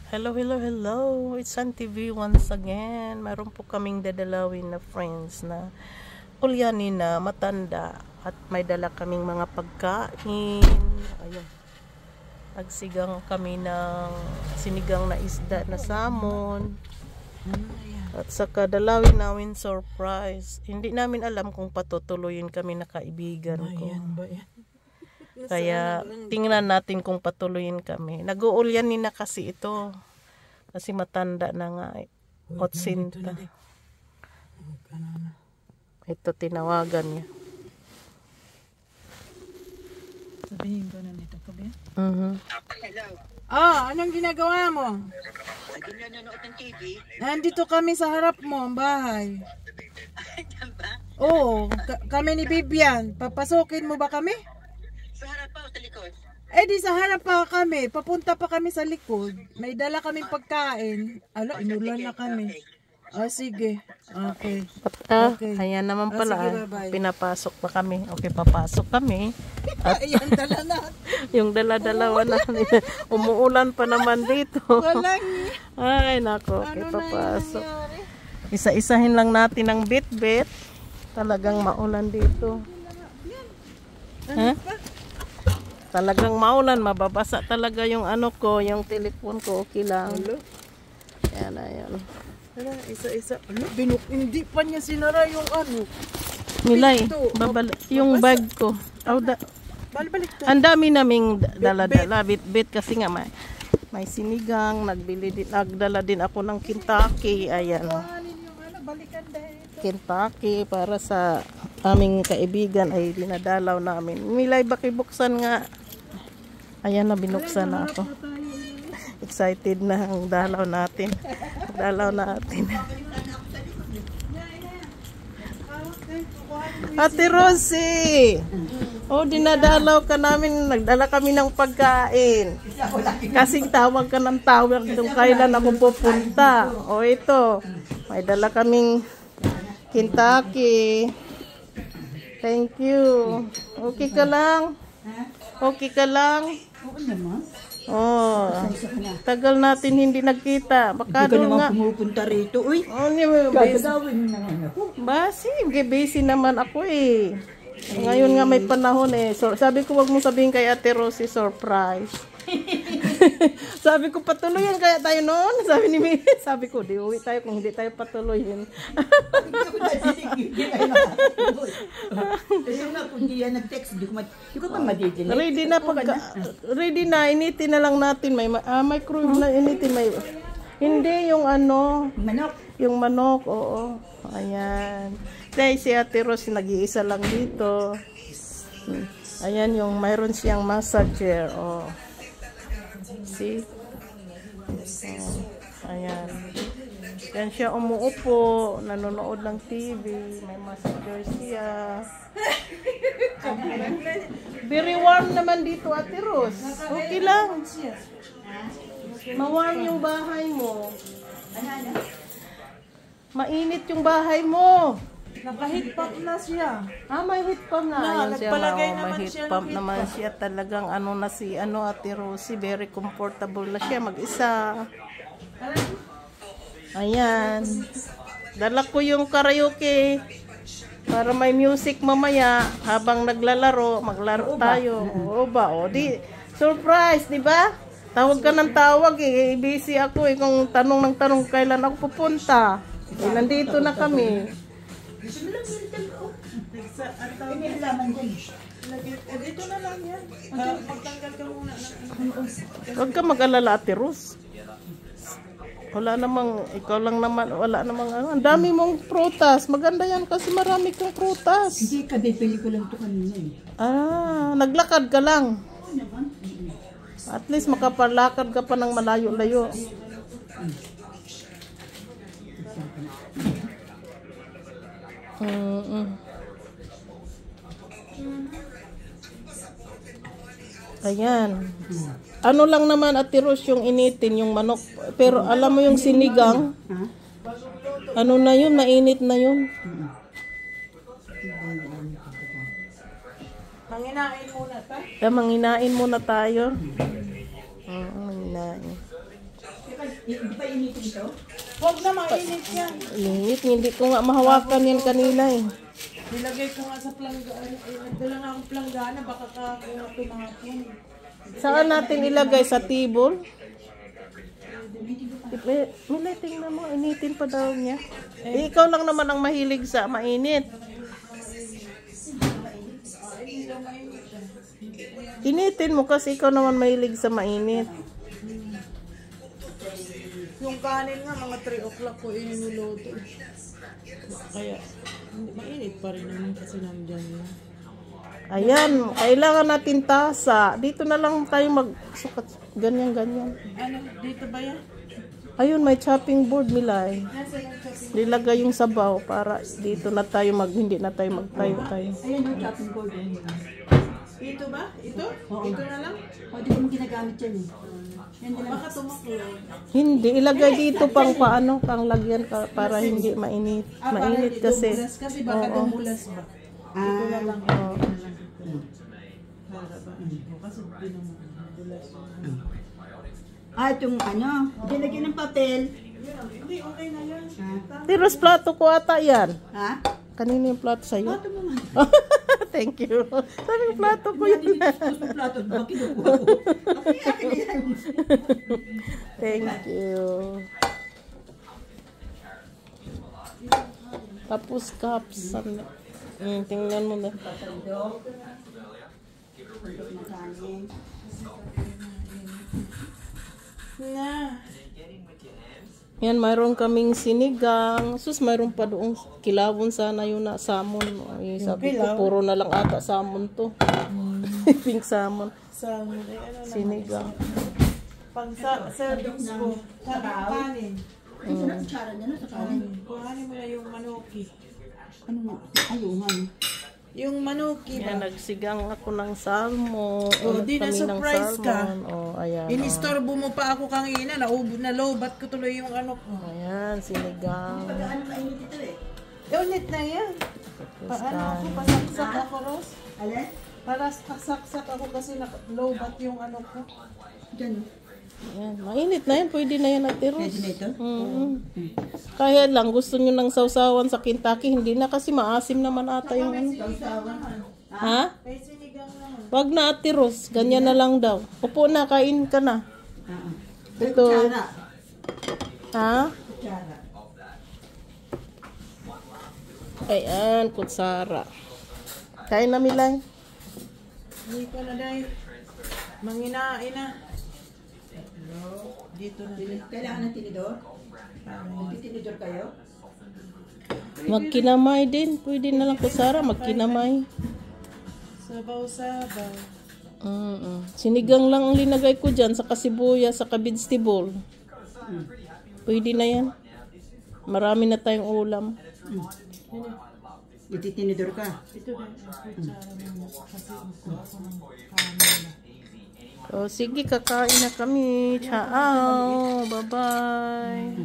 Hello, hello, hello. It's Sun TV once again. Mayroon po kaming dadalawin na friends na ulyanin na matanda at may dala kaming mga pagkain. Ayun. Nagsigang kami ng sinigang na isda na salmon. At saka dalawin namin surprise. Hindi namin alam kung patutuloyin kami na kaibigan ko. Kaya tingnan natin kung patuloyin kami. Nag-uulyanin na kasi ito. Kasi matanda na nga. Otsinta. Ito tinawagan niya. Sabihin ko na nito ko ba? Anong ginagawa mo? Nanonood ng TV. Nandito kami sa harap mo, ang bahay. Oo, kami ni Bibian. Papasukin mo ba kami? Sa harap pa o sa likod? Di sa harap pa kami. Papunta pa kami sa likod. May dala kaming pagkain. Inulan na kami. Sige. Okay. Okay. Ayan naman pala. Sige, bye-bye. Pinapasok pa kami. Okay, papasok kami. At Ayan, dala na. yung dala-dalawa na. Umuulan pa naman dito. Walang. Ay, nako. Okay, Ano na papasok. yung nangyari? Isa-isahin lang natin ang bit-bit. Talagang maulan dito. Ha? Talagang maulan. Mababasa talaga yung ano ko. Yung telepon ko. Okay lang. Yan, ayan. Isa-isa. Hindi pa niya sinara yung ano. Milay, Ito, yung bag ko. Balik to. Ang dami naming dala-dala, bit-bit kasi nga may sinigang, nagdala din ako ng Kentucky, ayan. Kentucky para sa aming kaibigan ay dinadalaw namin. Milay, bakibuksan nga. Ayan na, binuksan na ako. Excited na ang dalaw natin. Dalaw natin. Ate Rosie! Dinadalaw ka namin. Nagdala kami ng pagkain. Kasing tawag ka ng tawag kung kailan ako pupunta. Ito. May dala kaming Kentucky. Thank you. Okay ka lang? Okay ka lang? Oo naman. Tagal natin hindi nagkita. Baka Hindi ka naman nga. pumupunta rito. Uy, Busy. gagawin na naman ako. Busy naman ako eh. Ngayon nga may panahon eh. So, sabi ko wag mo sabihin kay Ate Rosie surprise. Sabi ko patuloyin kaya tayo noon. Sabi ni Mimi, sabi ko di uwi tayo kung hindi tayo patuloyin. Kasi nga kung di yan nag-text, di ko pa madidinig. Ready na, initin na lang natin. May microwave na initin. Hindi yung ano. Manok. Yung manok, oo. Ayan. Dahil si Ate Rosie nag-iisa lang dito. Ayan yung mayroon siyang massager. See? Ayan. Yan siya umuupo, nanonood ng TV, may massager siya. Very warm naman dito, Ate Ros. Okay lang. Ma-warm yung bahay mo. Mainit yung bahay mo. Naka-heat pump na siya. May heat pump na. Ayun siya, nagpalagay may naman heat siya ng pump heat naman siya. Talagang ano na si Ate Rosie. Very comfortable na siya mag-isa. Ayan. Dala ko yung karaoke. Para may music mamaya. Habang naglalaro, maglaro tayo. Di, surprise, di ba? Tawag ka ng tawag eh. Busy ako eh. Kung tanong ng tanong kailan ako pupunta. Nandito na kami. Dito na lang yan. Magtanggal ka muna. Huwag ka mag-alala, Ate Ros. Wala namang, ikaw lang naman, wala namang ano. Ang dami mong prutas. Maganda yan kasi marami kang prutas. Hindi ka, bibili ko lang ito kanina eh. Naglakad ka lang. At least makapalakad ka pa ng malayo-layo. Ayan. Ano lang naman, Ate Ros, yung initin, yung manok. Pero alam mo yung sinigang? Ano na yun? Mainit na yun. Manginain muna ta. Manginain muna tayo. Manginain. Hindi pa initin ito? Huwag na mainit yan. Init, hindi ko nga mahawakan yan kanina eh. Nilagay ko nga sa planggana. Nagdala nga akong planggana. Baka kakakuha tumapon. Saan natin ilagay? Sa table? Milay, tingnan mo, initin pa daw niya. Eh, ikaw lang naman ang mahilig sa mainit. Initin mo kasi ikaw naman mahilig sa mainit. Yung kanin nga, mga 3 o'clock ko inuluto. Kaya, mainit pa rin naman kasi nandyan na. Ayan, kailangan natin tasa. Dito na lang tayo magsukat. Ganyan. Ano, dito ba yan? Ayun, may chopping board, Milay. Nasa lang chopping. Nilagay yung sabaw para dito na tayo hindi na tayo magtayo. Ayan yung chopping board. Ito ba? Ito? Oo. Ito na lang? O, di ko mo ginagamit yan eh. Yan na lang. Baka tumaklong. Hindi, ilagay dito pang paano, pang lagyan para hindi mainit. Mainit kasi. Kasi baka Oo. dumulas ba? Ito na lang. Oo. Para ba? Kasi di naman dumulas. Itong ano, dinagyan ng papel. Hindi, okay na yan. Tiros plato ko ata yan. Ha? Kanina yung plato sa'yo. Plato mo man. Thank you. Sabi yung plato ko Hindi yun. gusto mo plato. Bakit kinukuha ko? Okay, akin na yan. Thank you. Tapos cups. Tingnan mo na. Patandok. Patandok na kanin. Na. Yan, mayroon kaming sinigang. Sus, mayroon pa doon. Kilawon sana yun na salmon. Ay, sabi ko, puro na lang ata salmon to. Pink salmon. Sa ano na. Sinigang. Pang service ko. Kanin. Ay, sarap tsara niya na sa kanin. Kuhanin mo na yung manuki. Ano nga? Ayun, ano? Yung manuki Yan, ba? nagsigang ako ng salmon. Oh, di na surprise ka. Oh, ayan. Inistorbo mo pa ako kanina. Nalobat ko tuloy yung ano ko. Ayan, sinigang. Ano mainit ito eh? Unit na yan. Paano ako? Pasaksak ako, Ros? Alin? Para pasaksak ako kasi lobat yung ano ko. Diyan o. Ayan, mainit na yan. Pwede na yan natiros. Pwede na ito? Kaya lang, gusto nyo ng sausawan sa Kentucky. Hindi na kasi maasim naman ata yung ano. Ha? May sinigang naman. Wag na atiros. Ganyan na lang daw. Upo na, kain ka na. Ito. Kutsara. Ha? Kutsara. Ayan, kutsara. Kain na, Milay. Hindi ko na dahil. Manginain na. Dito na. Kailangan ng tinidor? Nagtitinidor kayo? Magkinamay din. Pwede na lang kutsara, magkinamay. Sabaw-sabaw. Sinigang lang ang linagay ko dyan sa kasibuya, sa vegetable. Pwede na yan. Marami na tayong ulam. Nagtitinidor ka? Ito na. Kutsara mo. Kasi gusto ako ng kanin na. So, sige, kakain na kami. Ciao. Bye-bye.